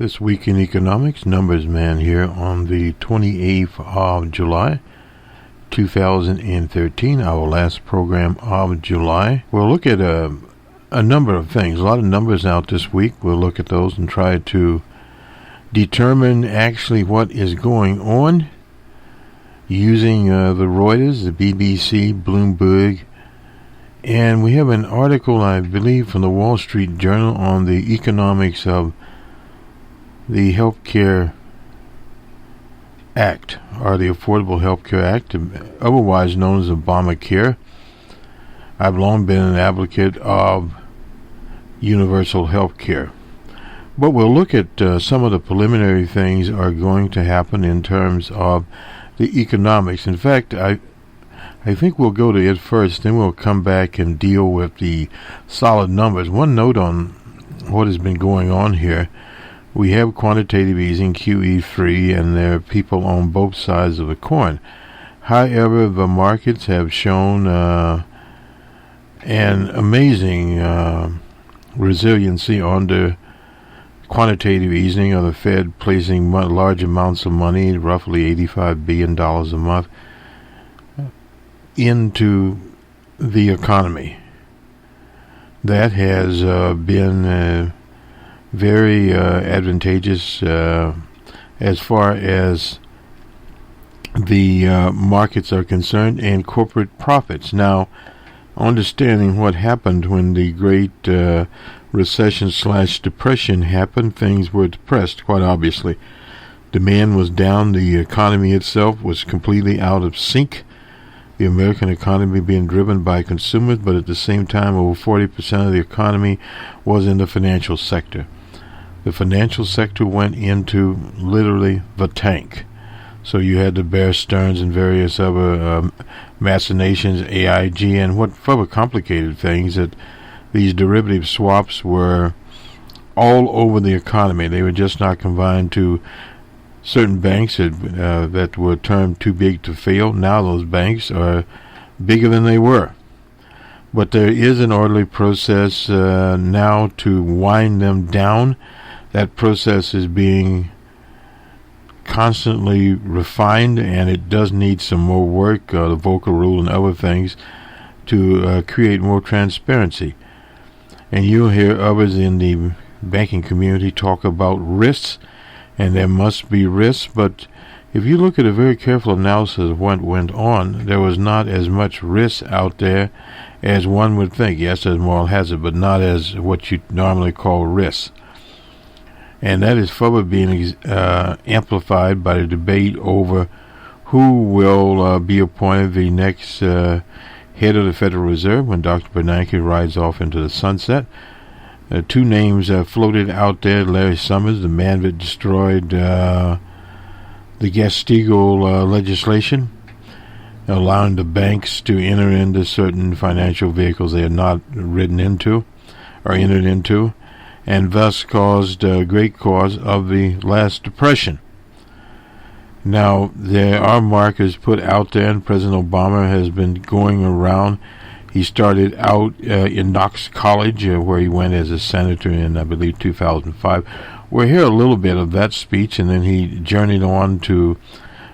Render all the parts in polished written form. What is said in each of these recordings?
This week in economics, Numbers Man here on the 28th of July, 2013, our last program of July. We'll look at a number of things, a lot of numbers out this week. We'll look at those and try to determine actually what is going on using the Reuters, the BBC, Bloomberg, and we have an article, I believe, from the Wall Street Journal on the economics of the Healthcare Act, or the Affordable Healthcare Act, otherwise known as Obamacare. I've long been an advocate of universal health care. But we'll look at some of the preliminary things are going to happen in terms of the economics. In fact, I think we'll go to it first, then we'll come back and deal with the solid numbers. One note on what has been going on here. We have quantitative easing, QE3, and there are people on both sides of the coin. However, the markets have shown an amazing resiliency under quantitative easing, of the Fed placing large amounts of money, roughly $85 billion a month, into the economy. That has been very advantageous as far as the markets are concerned, and corporate profits. Now, understanding what happened when the Great Recession/Depression happened, things were depressed, quite obviously. Demand was down, the economy itself was completely out of sync. The American economy being driven by consumers, but at the same time, over 40% of the economy was in the financial sector. The financial sector went into literally the tank. So you had the Bear Stearns and various other machinations, AIG, and what further complicated things, that these derivative swaps were all over the economy. They were just not confined to certain banks that were termed too big to fail. Now those banks are bigger than they were. But there is an orderly process now to wind them down. That process is being constantly refined, and it does need some more work, the Volcker Rule and other things, to create more transparency. And you'll hear others in the banking community talk about risks, and there must be risks, but if you look at a very careful analysis of what went on, there was not as much risk out there as one would think. Yes, there's moral hazard, but not as what you normally call risk. And that is further being amplified by the debate over who will be appointed the next head of the Federal Reserve when Dr. Bernanke rides off into the sunset. Two names floated out there: Larry Summers, the man that destroyed the Glass-Steagall legislation, allowing the banks to enter into certain financial vehicles they had not ridden into or entered into, and thus caused a great cause of the last depression. Now, there are markers put out there, and President Obama has been going around. He started out in Knox College, where he went as a senator in, I believe, 2005. We'll hear a little bit of that speech, and then he journeyed on to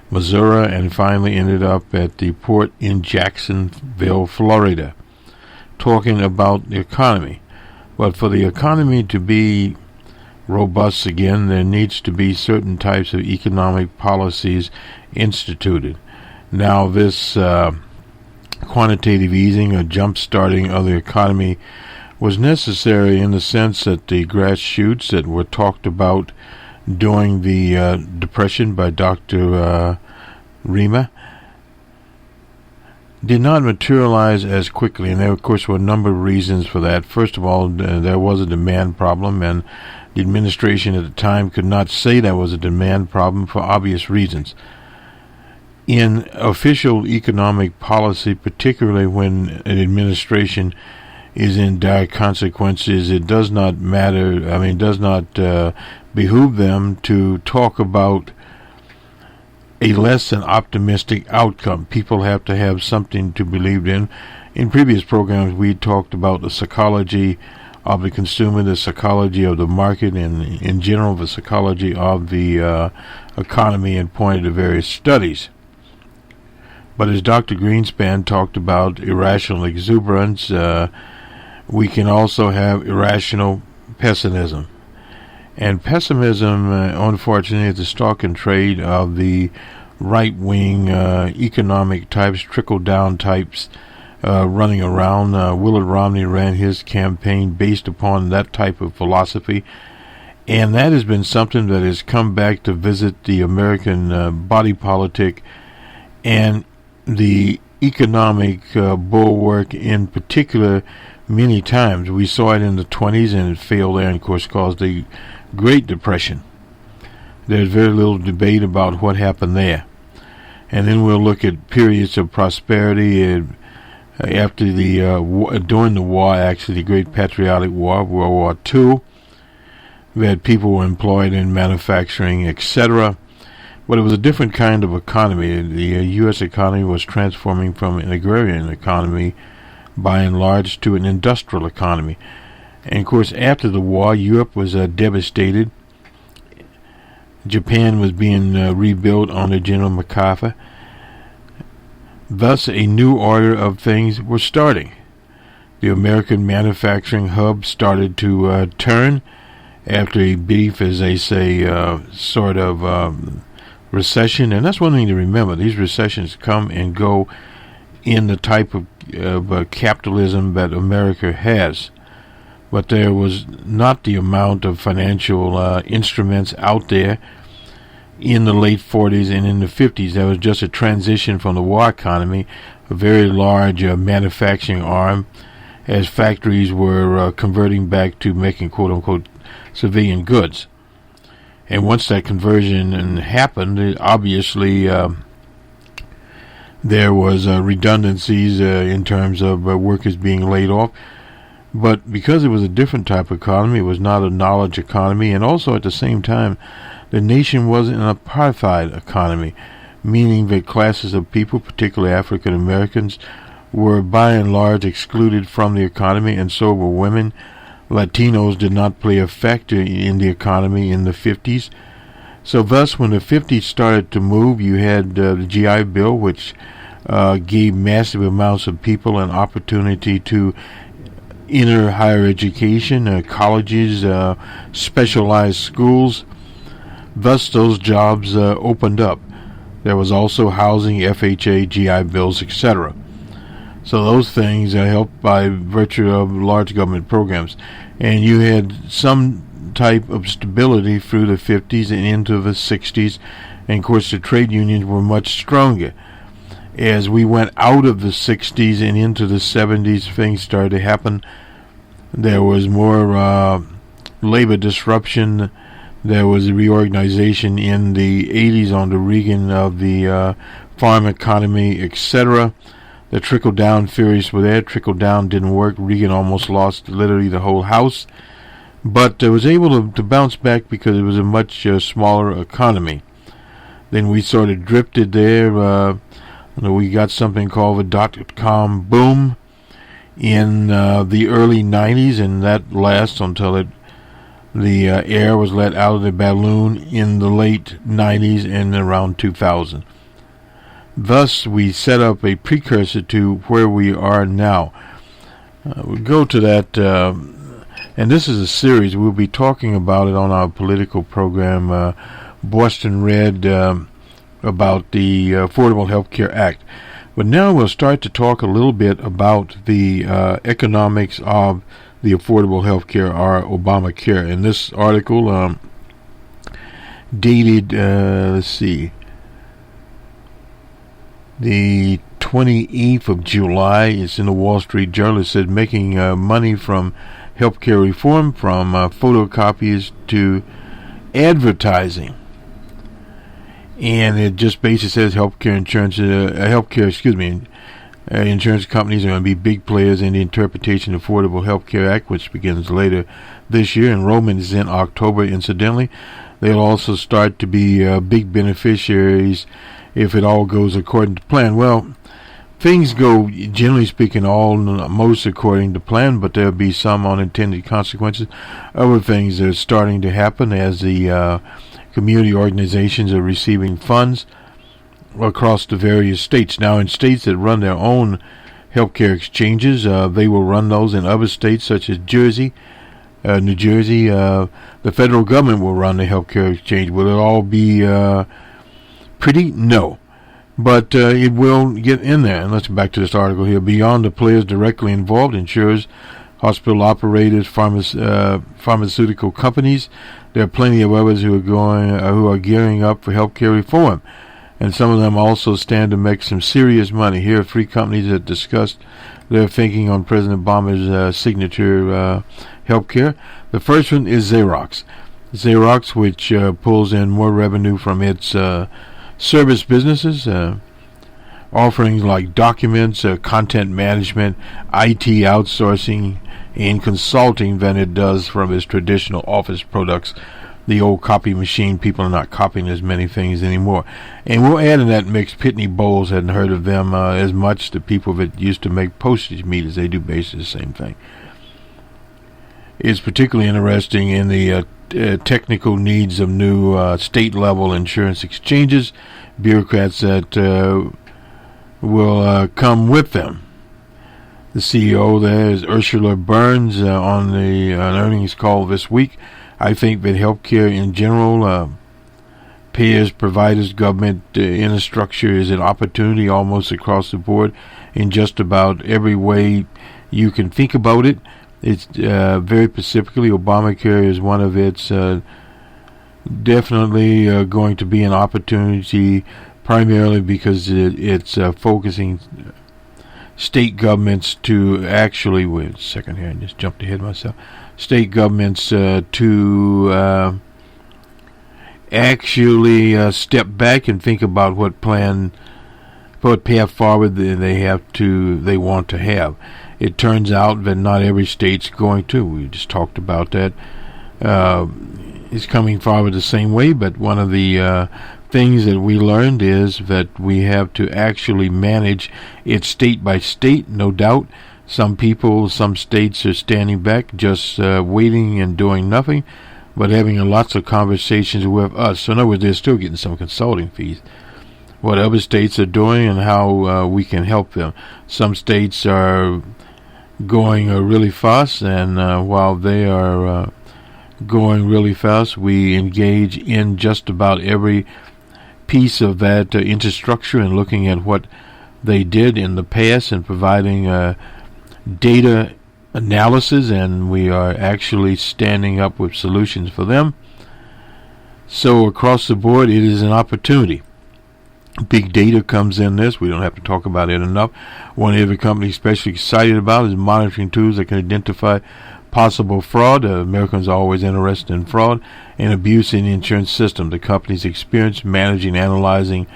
Missouri and finally ended up at the port in Jacksonville, Florida, talking about the economy. But for the economy to be robust again, there needs to be certain types of economic policies instituted. Now, this quantitative easing or jump-starting of the economy was necessary in the sense that the grass shoots that were talked about during the Depression by Dr. Rima did not materialize as quickly, and there, of course, were a number of reasons for that. First of all, there was a demand problem, and the administration at the time could not say there was a demand problem for obvious reasons. In official economic policy, particularly when an administration is in dire consequences, it does not matter, it does not behoove them to talk about a less than optimistic outcome. People have to have something to believe in. In previous programs, we talked about the psychology of the consumer, the psychology of the market, and in general the psychology of the economy, and pointed to various studies. But as Dr. Greenspan talked about irrational exuberance, we can also have irrational pessimism. And pessimism, unfortunately, is the stock and trade of the right-wing economic types, trickle-down types running around. Willard Romney ran his campaign based upon that type of philosophy, and that has been something that has come back to visit the American body politic and the economic bulwark in particular many times. We saw it in the 20s, and it failed there, and of course caused the Great Depression. There's very little debate about what happened there. And then we'll look at periods of prosperity after during the war, actually the Great Patriotic War, World War II. We had people were employed in manufacturing, etc. But it was a different kind of economy. The U.S. economy was transforming from an agrarian economy, by and large, to an industrial economy. And of course, after the war, Europe was devastated. Japan was being rebuilt under General MacArthur. Thus, a new order of things was starting. The American manufacturing hub started to turn after a brief, as they say, sort of recession. And that's one thing to remember. These recessions come and go in the type of capitalism that America has. But there was not the amount of financial instruments out there in the late 40s and in the 50s. There was just a transition from the war economy, a very large manufacturing arm, as factories were converting back to making quote-unquote civilian goods. And once that conversion happened, obviously there was redundancies in terms of workers being laid off. But because it was a different type of economy, it was not a knowledge economy, and also at the same time, the nation was an apartheid economy, meaning that classes of people, particularly African Americans, were by and large excluded from the economy, and so were women. Latinos did not play a factor in the economy in the 50s. So thus, when the 50s started to move, you had the GI Bill, which gave massive amounts of people an opportunity to enter higher education, colleges, specialized schools. Thus, those jobs opened up. There was also housing, FHA, GI Bills, etc. So those things are helped by virtue of large government programs. And you had some type of stability through the 50s and into the 60s. And of course, the trade unions were much stronger. As we went out of the 60s and into the 70s, things started to happen. There was more labor disruption. There was a reorganization in the 80s under Reagan of the farm economy, etc. The trickle-down theories were there. Trickle-down didn't work. Reagan almost lost literally the whole house. But was able to bounce back because it was a much smaller economy. Then we sort of drifted there. We got something called the dot-com boom in the early 90s, and that lasts until the air was let out of the balloon in the late 90s and around 2000. Thus, we set up a precursor to where we are now. We'll go to that, and this is a series. We'll be talking about it on our political program, Boston Red, about the Affordable Health Care Act. But now we'll start to talk a little bit about the economics of the Affordable Health Care, or Obamacare. In this article, dated, the 28th of July, it's in the Wall Street Journal. It said making money from healthcare reform, from photocopies to advertising. And it just basically says insurance companies are going to be big players in the interpretation of the Affordable Health Care Act, which begins later this year. Enrollment is in October, incidentally. They'll also start to be big beneficiaries if it all goes according to plan. Well, things go, generally speaking, most according to plan, but there'll be some unintended consequences. Other things are starting to happen as the community organizations are receiving funds across the various states. Now, in states that run their own healthcare exchanges, they will run those. In other states, such as New Jersey, the federal government will run the healthcare exchange. Will it all be pretty? No. But it will get in there. And let's get back to this article here. Beyond the players directly involved, insurers, hospital operators, pharmaceutical companies, there are plenty of others who are gearing up for healthcare reform. And some of them also stand to make some serious money. Here are 3 companies that discussed their thinking on President Obama's signature healthcare. The first one is Xerox. Xerox, which pulls in more revenue from its service businesses, offerings like documents, content management, IT outsourcing, and consulting than it does from its traditional office products. The old copy machine, people are not copying as many things anymore. And we'll add in that mix, Pitney Bowes, hadn't heard of them as much. The people that used to make postage meters, they do basically the same thing. It's particularly interesting in the technical needs of new state-level insurance exchanges, bureaucrats that will come with them. The CEO there is Ursula Burns on an earnings call this week. I think that healthcare in general, payers, providers, government infrastructure is an opportunity almost across the board in just about every way you can think about it. It's very specifically, Obamacare is one of its definitely going to be an opportunity, primarily because it's focusing state governments to actually, wait a second here, I just jumped ahead of myself, state governments to actually step back and think about what path forward they want to have. It turns out that not every state's going to. We just talked about that. It's coming forward the same way, but one of the things that we learned is that we have to actually manage it state by state, no doubt. Some states are standing back, just waiting and doing nothing, but having lots of conversations with us. So in other words, they're still getting some consulting fees. What other states are doing and how we can help them. Some states are going really fast, and while they are going really fast, we engage in just about every piece of that infrastructure and looking at what they did in the past and providing data analysis, and we are actually standing up with solutions for them. So across the board, it is an opportunity. Big data comes in this. We don't have to talk about it enough. One of the companies especially excited about is monitoring tools that can identify possible fraud. Americans are always interested in fraud and abuse in the insurance system. The company's experience managing, analyzing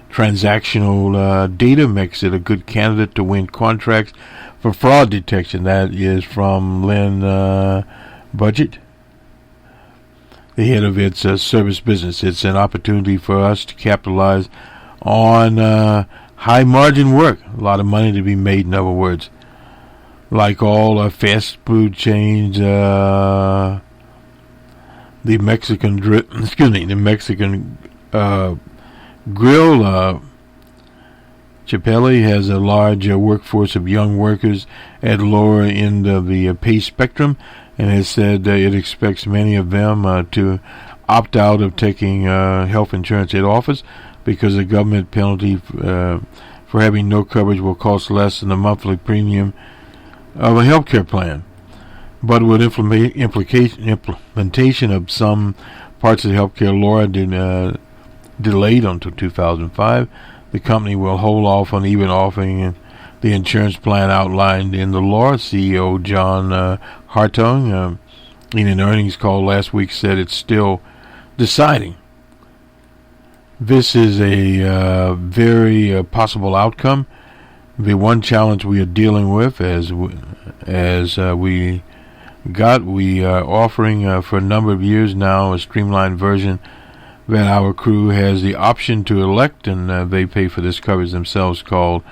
transactional data makes it a good candidate to win contracts for fraud detection. That is from Lynn Budget, the head of its service business. It's an opportunity for us to capitalize on high margin work. A lot of money to be made, in other words. Like all fast food chains, the Mexican grill, Chipotle has a large workforce of young workers at the lower end of the pay spectrum, and has said it expects many of them to opt out of taking health insurance at office, because the government penalty for having no coverage will cost less than the monthly premium of a healthcare plan. But with implementation of some parts of the healthcare law delayed until 2005, the company will hold off on even offering the insurance plan outlined in the law. CEO John Hartung, in an earnings call last week, said it's still deciding. This is a very possible outcome. The one challenge we are dealing with, we are offering for a number of years now a streamlined version that our crew has the option to elect, and they pay for this coverage themselves, called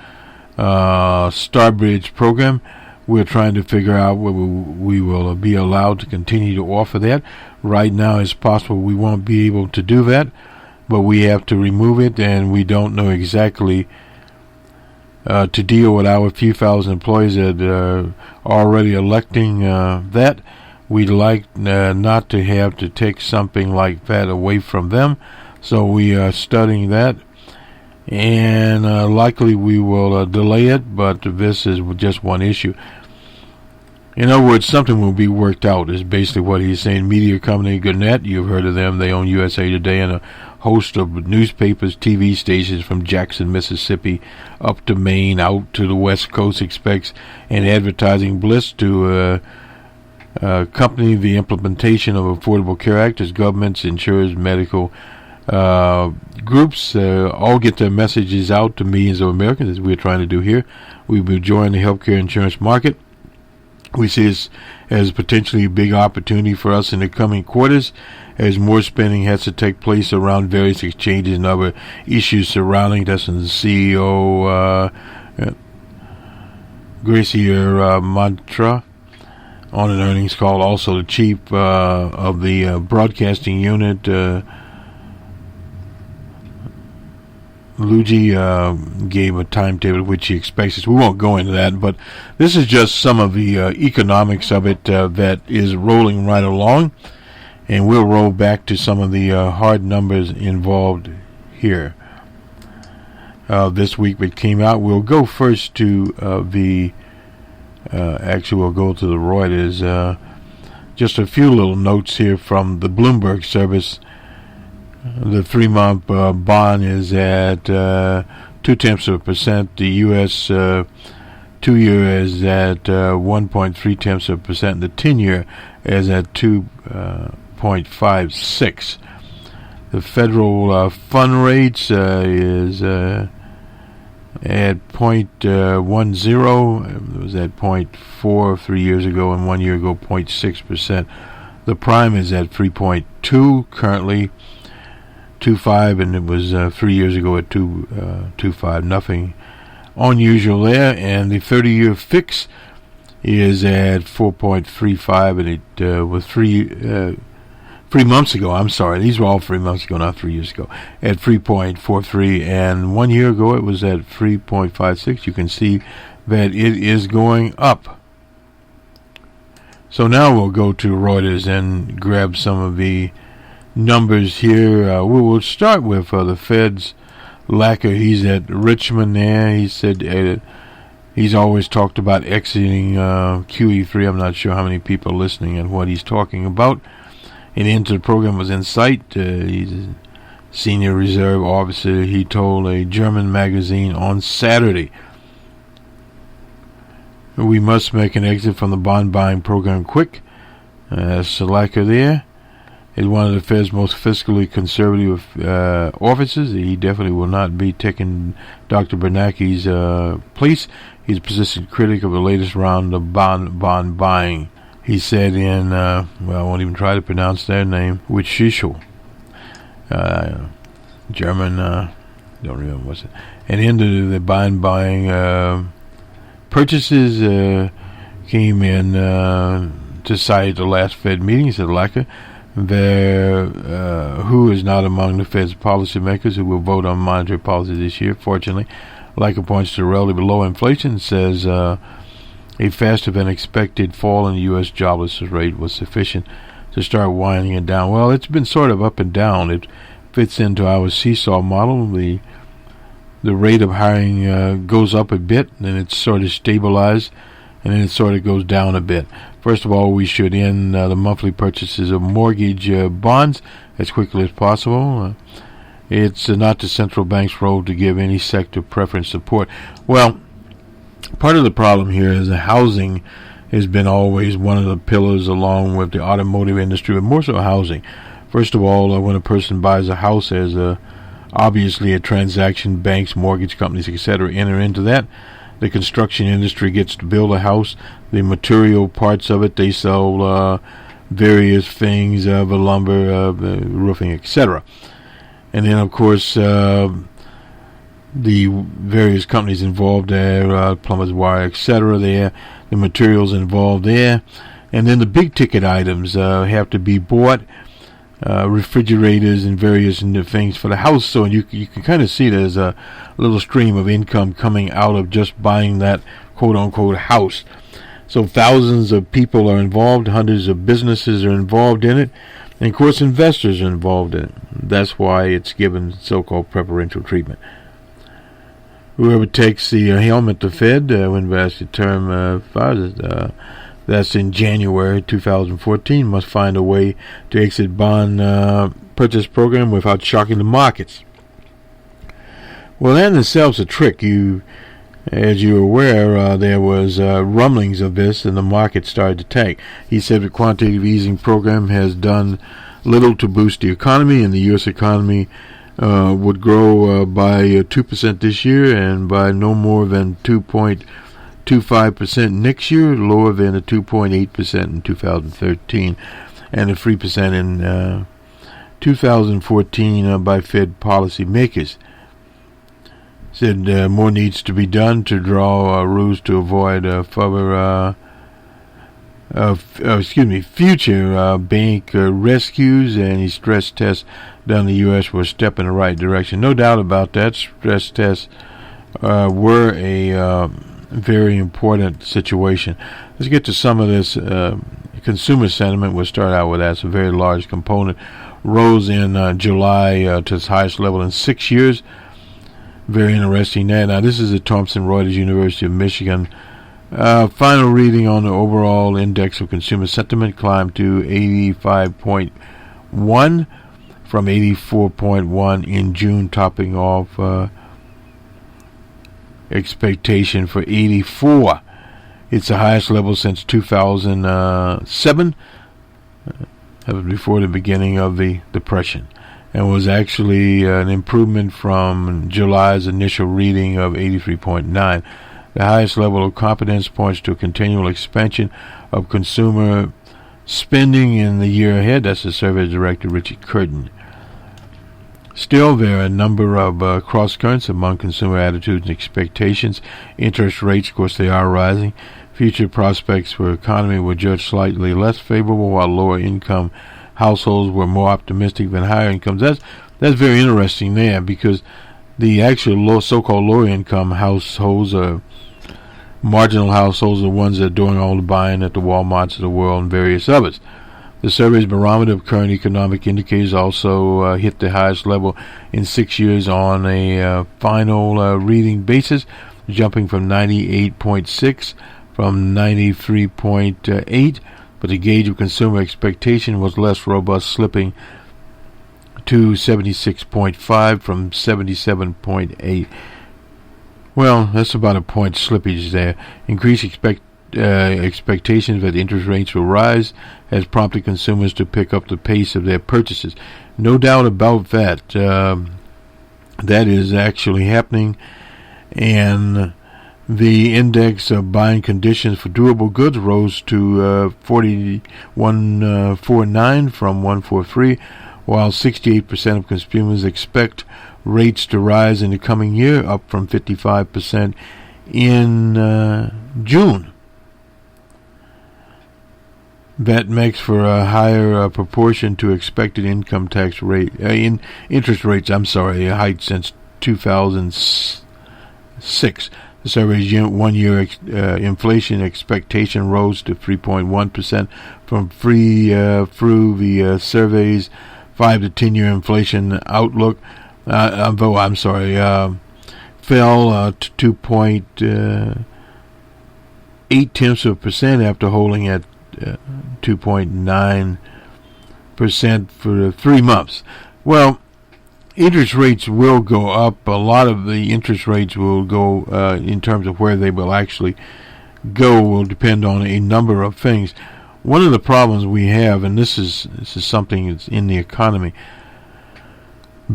Starbridge program. We're trying to figure out whether we will be allowed to continue to offer that. Right now, it's possible we won't be able to do that, but we have to remove it, and we don't know exactly to deal with our few thousand employees that are already electing that. We'd like not to have to take something like that away from them, so we are studying that. And likely we will delay it, but this is just one issue. In other words, something will be worked out is basically what he's saying. Media company Gannett, you've heard of them. They own USA Today and a host of newspapers, TV stations from Jackson, Mississippi, up to Maine, out to the West Coast, expects an advertising bliss to accompany the implementation of Affordable Care Act as governments, insurers, medical groups all get their messages out to millions of Americans, as we're trying to do here. We will join the healthcare insurance market. We see this as potentially a big opportunity for us in the coming quarters, as more spending has to take place around various exchanges and other issues surrounding this. And the CEO, Gracier Mantra, on an earnings call. Also, the chief of the broadcasting unit, Luigi, gave a timetable which he expects us. We won't go into that, but this is just some of the economics of it that is rolling right along, and we'll roll back to some of the hard numbers involved here. This week that came out. We'll go first to actually we'll go to the Reuters. Just a few little notes here from the Bloomberg service. The 3-month bond is at 0.2%. The U.S. 2-year is at 1.3%. The 10-year is at 2.56. The federal fund rates is at 0.10. It was at 0.4 3 years ago, and 1 year ago 0.6%. The prime is at 3.2 currently. 2.5, and it was 3 years ago at 2.5. Nothing unusual there. And the 30-year fix is at 4.35, and it was 3 months ago. I'm sorry, these were all 3 months ago, not 3 years ago. At 3.43, and 1 year ago it was at 3.56. You can see that it is going up. So now we'll go to Reuters and grab some of the numbers here. We will start with the Fed's Lacker. He's at Richmond there. He said he's always talked about exiting QE3. I'm not sure how many people are listening and what he's talking about. And into the program was in sight. He's a senior reserve officer. He told a German magazine on Saturday, "We must make an exit from the bond buying program quick." Lacker there is one of the Fed's most fiscally conservative officers. He definitely will not be taking Dr. Bernanke's place. He's a persistent critic of the latest round of bond buying. He said in, I won't even try to pronounce their name, Witzschel, German, don't remember what's it. And into the bond buying purchases came in to cite the last Fed meeting, said Lacker. Who is not among the Fed's policymakers who will vote on monetary policy this year. Fortunately, Lacker points to relatively low inflation, says a faster than expected fall in the U.S. jobless rate was sufficient to start winding it down. Well, it's been sort of up and down. It fits into our seesaw model. The rate of hiring goes up a bit, and then it's sort of stabilized, and then it sort of goes down a bit. First of all, we should end the monthly purchases of mortgage bonds as quickly as possible. It's not the central bank's role to give any sector preference support. Well, part of the problem here is that housing has been always one of the pillars, along with the automotive industry, but more so housing. First of all, when a person buys a house, there's obviously a transaction. Banks, mortgage companies, etc. enter into that. The construction industry gets to build a house. The material parts of it, they sell various things, the lumber, the roofing, etc. And then, of course, the various companies involved there, Plumber's Wire, etc. there, the materials involved there. And then the big ticket items have to be bought, refrigerators and various things for the house. So you can kind of see there's a little stream of income coming out of just buying that quote-unquote house. So thousands of people are involved, hundreds of businesses are involved in it, and of course investors are involved in it. That's why it's given so-called preferential treatment. Whoever takes the helm at the Fed, when that's the term that's in January 2014, must find a way to exit bond purchase program without shocking the markets. Well, that in itself is a trick. As you're aware, there was rumblings of this, and the market started to tank. He said the quantitative easing program has done little to boost the economy, and the U.S. economy would grow by 2% this year, and by no more than 2.25% next year, lower than the 2.8% in 2013, and the 3% in 2014 by Fed policy makers. Said more needs to be done to draw rules to avoid future bank rescues, and his stress tests done in the U.S. were a step in the right direction. No doubt about that. Stress tests were a very important situation. Let's get to some of this consumer sentiment. We'll start out with that. It's a very large component. Rose in July to its highest level in 6 years. Very interesting there. Now, this is at Thomson Reuters, University of Michigan. Final reading on the overall index of consumer sentiment climbed to 85.1 from 84.1 in June, topping off expectation for 84. It's the highest level since 2007. That was before the beginning of the Depression, and was actually an improvement from July's initial reading of 83.9. The highest level of confidence points to a continual expansion of consumer spending in the year ahead. That's the survey director, Richard Curtin. Still, there are a number of cross-currents among consumer attitudes and expectations. Interest rates, of course, they are rising. Future prospects for the economy were judged slightly less favorable, while lower-income households were more optimistic than higher incomes. That's very interesting there, because the actual so-called lower-income households are marginal households, are the ones that are doing all the buying at the Walmarts of the world and various others. The survey's barometer of current economic indicators also hit the highest level in 6 years on a final reading basis, jumping from 98.6 from 93.8, but the gauge of consumer expectation was less robust, slipping to 76.5 from 77.8. Well, that's about a point slippage there. Increased expectations that interest rates will rise has prompted consumers to pick up the pace of their purchases. No doubt about that. That is actually happening, and the index of buying conditions for durable goods rose to 149 from 143, while 68% of consumers expect rates to rise in the coming year, up from 55% in June. That makes for a higher proportion to expected income tax rate interest rates. A height since 2006. The survey's one-year inflation expectation rose to 3.1% from through the survey's 5 to 10-year inflation outlook. Fell to 2.8% after holding at 2.9% for 3 months. Well, interest rates will go up. A lot of the interest rates will go, in terms of where they will actually go, will depend on a number of things. One of the problems we have, and this is something that's in the economy,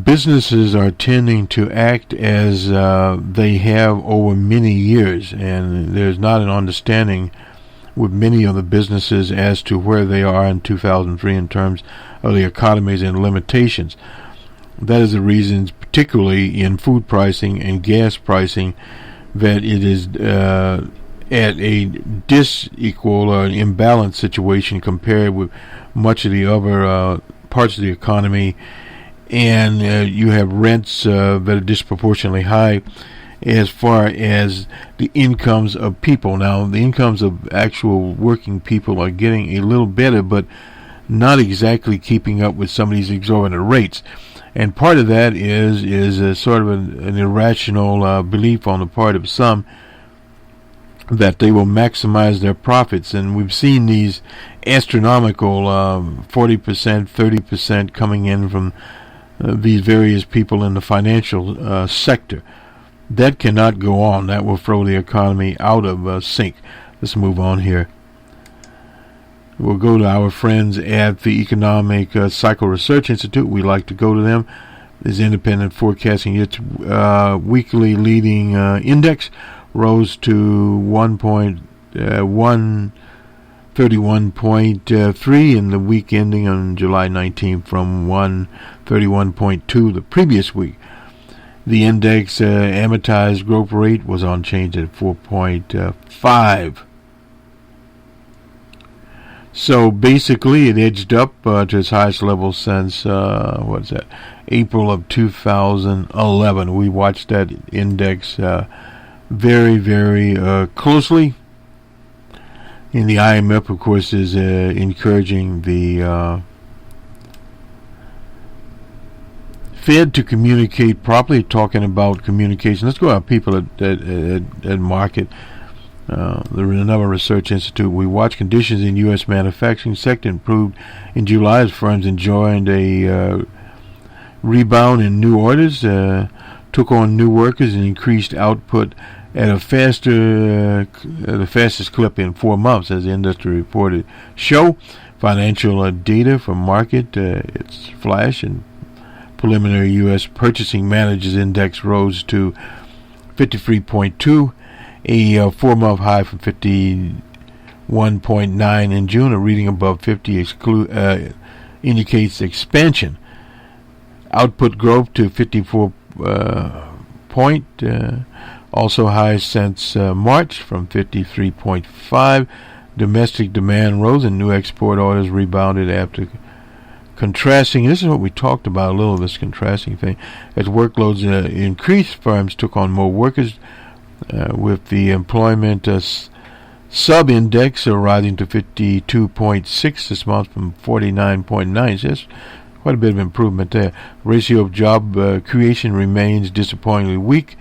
businesses are tending to act as they have over many years, and there's not an understanding with many of the businesses as to where they are in 2003 in terms of the economies and limitations. That is the reason, particularly in food pricing and gas pricing, that it is at a disequal or imbalanced situation compared with much of the other parts of the economy. And you have rents that are disproportionately high as far as the incomes of people. Now, the incomes of actual working people are getting a little better, but not exactly keeping up with some of these exorbitant rates. And part of that is a sort of an irrational belief on the part of some that they will maximize their profits. And we've seen these astronomical 40%, 30% coming in from these various people in the financial sector. That cannot go on. That will throw the economy out of sync. Let's move on here. We'll go to our friends at the Economic Cycle Research Institute. We like to go to them. This independent forecasting, its weekly leading index rose to 131.3 in the week ending on July 19th from 131.2 the previous week. The index amortized growth rate was unchanged at 4.5. So basically, it edged up to its highest level since April of 2011. We watched that index very, very closely. And the IMF, of course, is encouraging the Fed to communicate properly, talking about communication. Let's go to our people at market. There is another research institute. We watch conditions in U.S. manufacturing sector improved in July as firms enjoyed a rebound in new orders, took on new workers, and increased output at the fastest clip in 4 months, as the industry reported. Show financial data from market, its flash and preliminary U.S. Purchasing Managers Index rose to 53.2, a 4-month high from 51.9 in June. A reading above 50 indicates expansion. Output growth to 54 point, also high since March from 53.5. Domestic demand rose and new export orders rebounded after contrasting. This is what we talked about a little, this contrasting thing. As workloads increased, firms took on more workers, with the employment sub-index rising to 52.6 this month from 49.9. So that's quite a bit of improvement there. Ratio of job creation remains disappointingly weak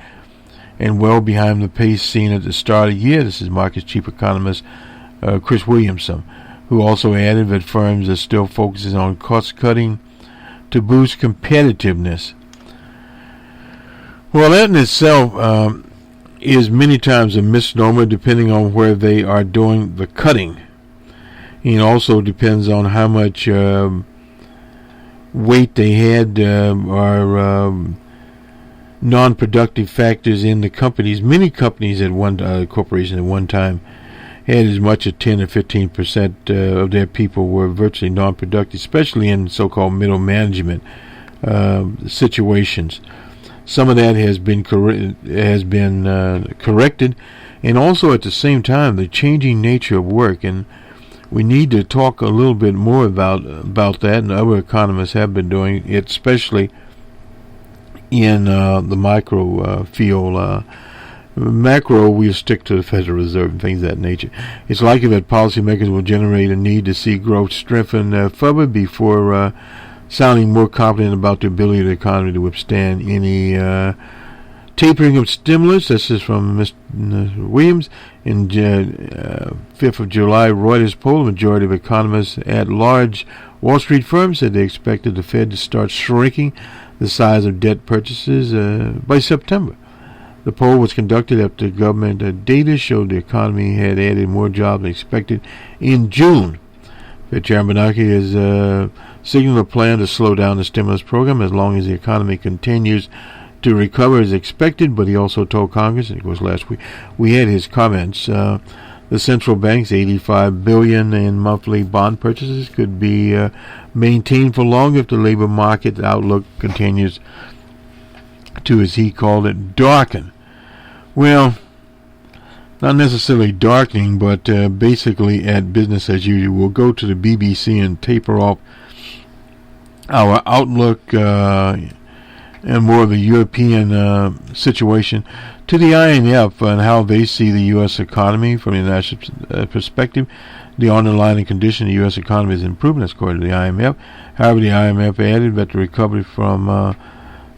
and well behind the pace seen at the start of the year. This is Market's chief economist, Chris Williamson, who also added that firms are still focusing on cost-cutting to boost competitiveness. Well, that in itself is many times a misnomer, depending on where they are doing the cutting. It also depends on how much weight they had or non-productive factors in the companies. Many companies at corporations at one time had as much as 10 or 15% of their people were virtually non-productive, especially in so-called middle management situations. Some of that has been corrected, and also at the same time the changing nature of work, and we need to talk a little bit more about that, and other economists have been doing it, especially in the micro field. Macro, we'll stick to the Federal Reserve and things of that nature. It's likely that policymakers will generate a need to see growth strengthen further before sounding more confident about the ability of the economy to withstand any tapering of stimulus. This is from Mr. Williams. In 5th of July, Reuters poll, the majority of economists at large Wall Street firms said they expected the Fed to start shrinking the size of debt purchases by September. The poll was conducted after government data showed the economy had added more jobs than expected in June. Fed Chairman Bernanke has signaled a plan to slow down the stimulus program as long as the economy continues to recover as expected, but he also told Congress, and of course last week we had his comments, The central bank's $85 billion in monthly bond purchases could be maintained for longer if the labor market outlook continues to, as he called it, darken. Well, not necessarily darkening, but basically at business as usual. We'll go to the BBC and taper off our outlook and more of the European situation to the IMF and how they see the U.S. economy from the international perspective. The underlying condition of the U.S. economy is improving, according to the IMF. However, the IMF added that the recovery from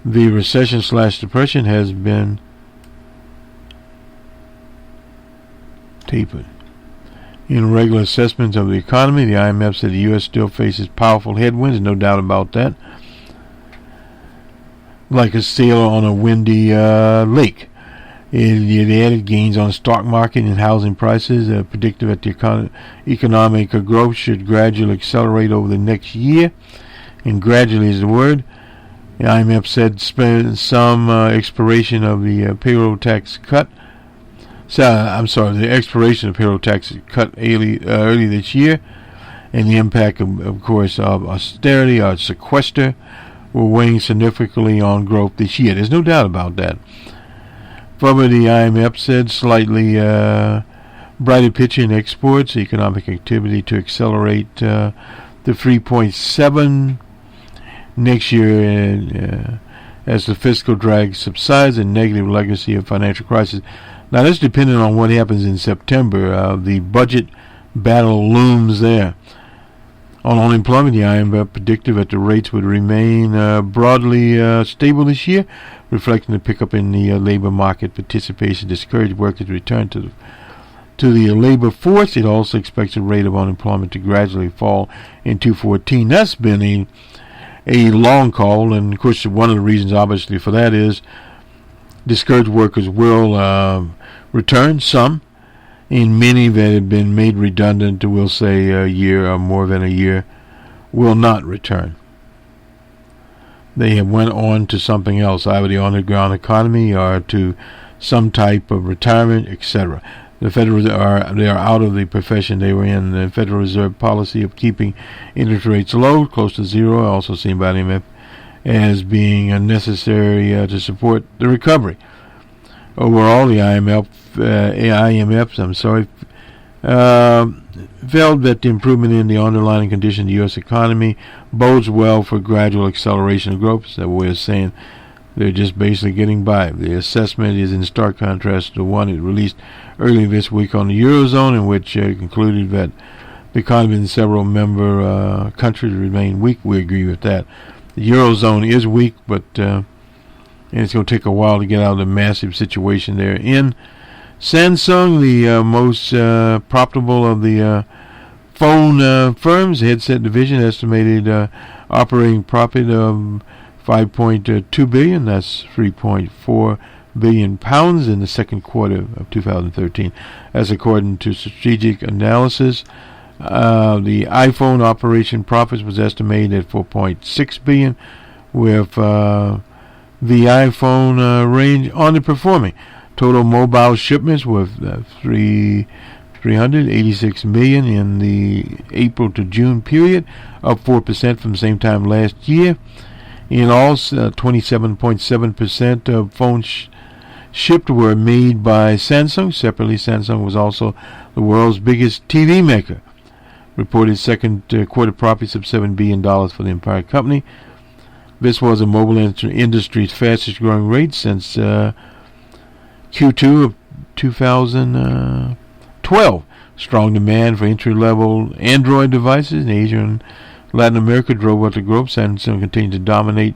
the recession/depression has been tapered. In regular assessments of the economy, the IMF said the U.S. still faces powerful headwinds, no doubt about that, like a sailor on a windy lake. It added gains on the stock market and housing prices, predictive that the economic growth should gradually accelerate over the next year, and gradually is the word. The IMF said some expiration of the payroll tax cut. The expiration of payroll tax cut early this year, and the impact, of course, of austerity or sequester were weighing significantly on growth this year. There's no doubt about that. Further, the IMF said slightly brighter picture in exports, economic activity to accelerate to 3.7 next year as the fiscal drag subsides and negative legacy of financial crisis. Now, that's dependent on what happens in September. The budget battle looms there. On unemployment, the IMF predicted that the rates would remain broadly stable this year, reflecting the pickup in the labor market participation, discouraged workers return to the labor force. It also expects the rate of unemployment to gradually fall in 2014. That's been a long call, and of course one of the reasons obviously for that is discouraged workers will return, some, and many that have been made redundant, we'll say a year or more than a year, will not return. They have went on to something else, either the underground economy or to some type of retirement, etc. The they are out of the profession they were in. The Federal Reserve policy of keeping interest rates low, close to zero, also seen by the IMF as being necessary to support the recovery. Overall, the IMF felt that the improvement in the underlying condition of the U.S. economy bodes well for gradual acceleration of growth. That's way of saying they're just basically getting by. The assessment is in stark contrast to the one it released earlier this week on the Eurozone, in which it concluded that the economy in several member countries remain weak. We agree with that. The Eurozone is weak, but and it's going to take a while to get out of the massive situation they're in. Samsung, the most profitable of the phone firms, headset division, estimated operating profit of $5.2 billion. That's 3.4 billion pounds in the second quarter of 2013. As according to strategic analysis, the iPhone operation profits was estimated at 4.6 billion, with the iPhone range underperforming. Total mobile shipments were 386 million in the April to June period, up 4% from the same time last year. In all, 27.7% of phones shipped were made by Samsung. Separately, Samsung was also the world's biggest TV maker. Reported second quarter profits of $7 billion for the entire company. This was the mobile industry's fastest growing rate since Q2 of 2012. Strong demand for entry-level Android devices in Asia and Latin America drove up the growth. Samsung continued to dominate,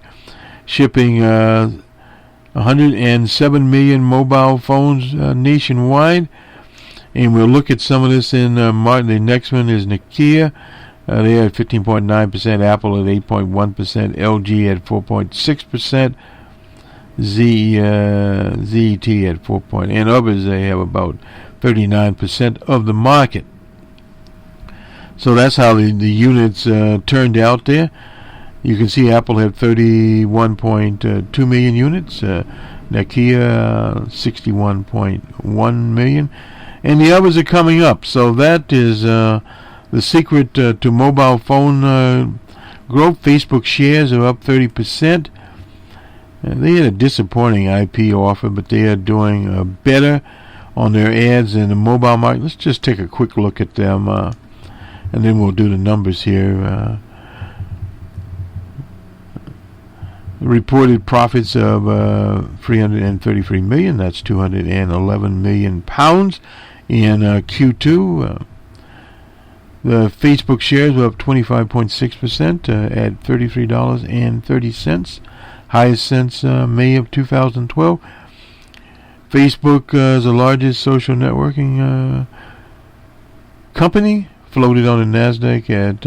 shipping 107 million mobile phones nationwide. And we'll look at some of this in March. The next one is Nokia. They had 15.9%, Apple at 8.1%, LG at 4.6%, ZET at 4%, and others, they have about 39% of the market. So that's how the units turned out there. You can see Apple had 31.2 million units, Nokia 61.1 million, and the others are coming up. So that is the secret to mobile phone growth. Facebook shares are up 30%. They had a disappointing IP offer, but they are doing better on their ads in the mobile market. Let's just take a quick look at them, and then we'll do the numbers here. Reported profits of 333 million. That's 211 million pounds in Q2. The Facebook shares were up 25.6% at $33.30, highest since May of 2012. Facebook is the largest social networking company, floated on the NASDAQ at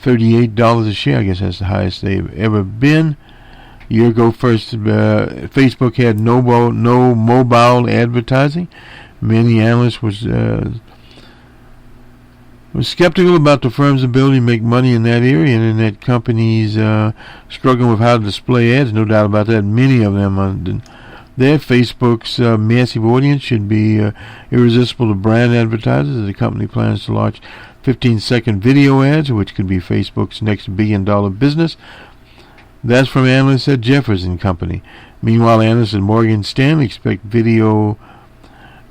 $38 a share. I guess that's the highest they've ever been. A year ago, Facebook had no mobile advertising. Many analysts was skeptical about the firm's ability to make money in that area, and internet companies struggling with how to display ads. No doubt about that. Many of them are there. Facebook's massive audience should be irresistible to brand advertisers, as the company plans to launch 15-second video ads, which could be Facebook's next billion-dollar business. That's from analysts at Jefferies and Company. Meanwhile, analysts at Morgan Stanley expect video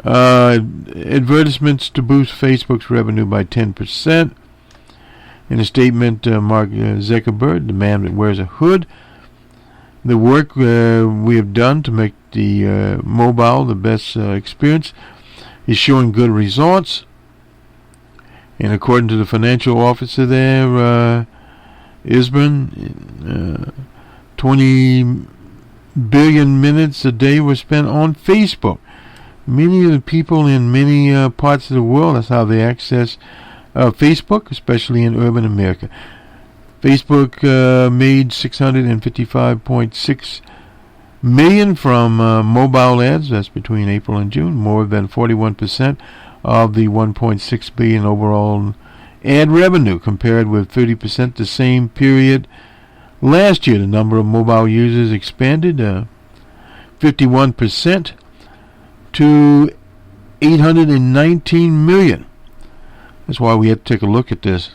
advertisements to boost Facebook's revenue by 10%. In a statement, Mark Zuckerberg, the man that wears a hood, the work we have done to make the mobile the best experience is showing good results. And according to the financial officer there, Isbran, 20 billion minutes a day were spent on Facebook. Many of the people in many parts of the world, that's how they access Facebook, especially in urban America. Facebook made 655.6 million from mobile ads. That's between April and June, more than 41% of the 1.6 billion overall ad revenue, compared with 30% the same period last year. The number of mobile users expanded 51% to 819 million. That's why we had to take a look at this.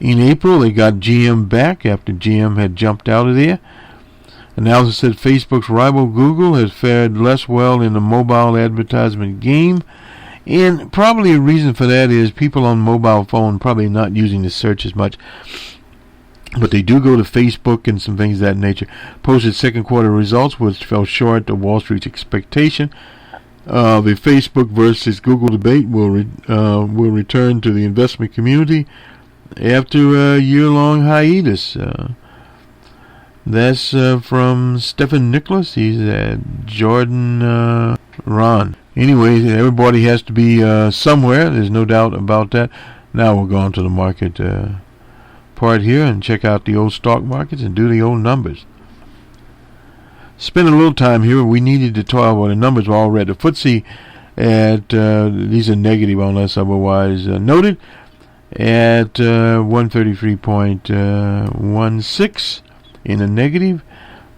In April, they got GM back after GM had jumped out of there. Analysis said Facebook's rival Google has fared less well in the mobile advertisement game. And probably a reason for that is people on mobile phone probably not using the search as much. But they do go to Facebook and some things of that nature. Posted second quarter results, which fell short of Wall Street's expectation. The Facebook versus Google debate will return to the investment community after a year-long hiatus. That's from Stephen Nicholas. He's at Jordan Ron. Anyway, everybody has to be somewhere. There's no doubt about that. Now we'll go on to the market part here and check out the old stock markets and do the old numbers. Spend a little time here. We needed to talk about the numbers. We all read the FTSE at these are negative unless otherwise noted, at 133.16 in a negative.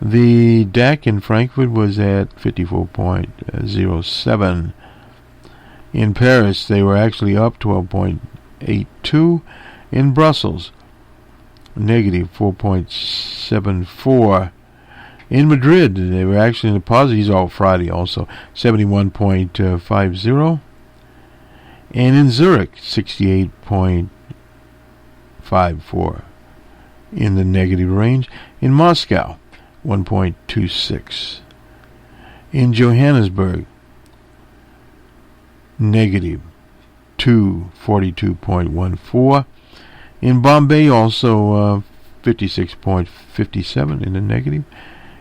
The DAX in Frankfurt was at 54.07. In Paris, they were actually up 12.82. In Brussels, negative 4.74. In Madrid, they were actually in the positives all Friday also, 71.50. And in Zurich, 68.54 in the negative range. In Moscow, 1.26. In Johannesburg, negative 242.14. In Bombay, also 56.57 in the negative.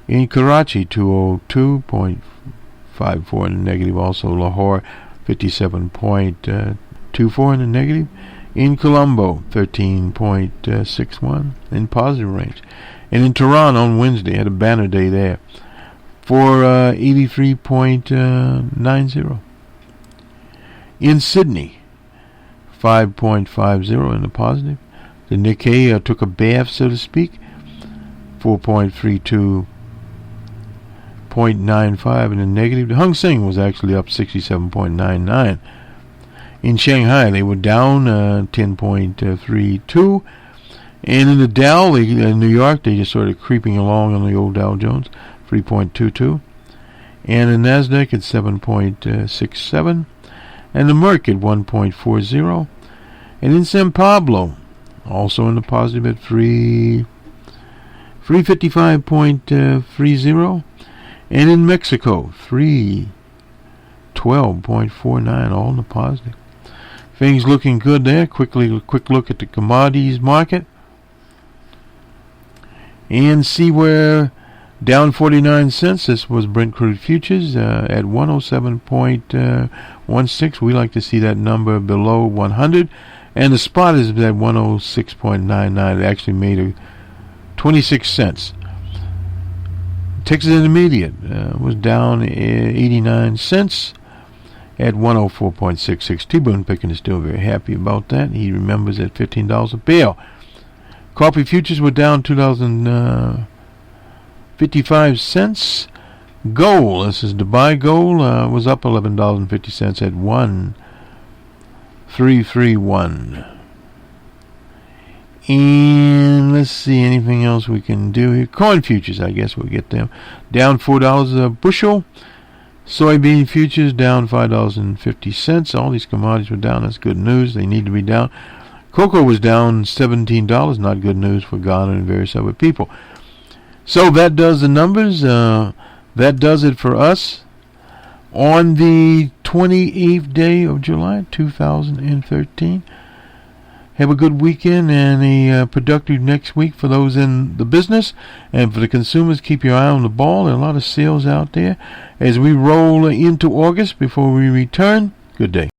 In Karachi, 202.54 in the negative. Also Lahore, 57.24 in the negative. In Colombo, 13.61 in positive range. And in Tehran on Wednesday, had a banner day there for 83.90. In Sydney, 5.50 in the positive. The Nikkei took a bath, so to speak, 4.32 0.95 in the negative. The Hang Seng was actually up 67.99. In Shanghai, they were down 10.32. And in the Dow, in New York, they just sort of creeping along on the old Dow Jones, 3.22. And the Nasdaq at 7.67. And the Merc at 1.40. And in San Pablo, also in the positive at 355.30. And in Mexico, 312.49, all in the positive. Things looking good there. Quick look at the commodities market. And see where down 49 cents. This was Brent crude futures at 107.16. We like to see that number below 100. And the spot is at 106.99. It actually made a 26 cents. Texas Intermediate was down 89 cents at 104.66. T-Boone Pickens is still very happy about that. He remembers at $15 a barrel. Coffee futures were down 2,055 cents. Gold, this is Dubai gold, was up $11.50 at 1,331. And let's see, anything else we can do here. Corn futures, I guess we'll get them. Down $4 a bushel. Soybean futures down $5.50. All these commodities were down. That's good news. They need to be down. Cocoa was down $17. Not good news for Ghana and various other people. So that does the numbers. That does it for us on the 28th day of July, 2013. Have a good weekend and a productive next week for those in the business. And for the consumers, keep your eye on the ball. There are a lot of sales out there. As we roll into August before we return, good day.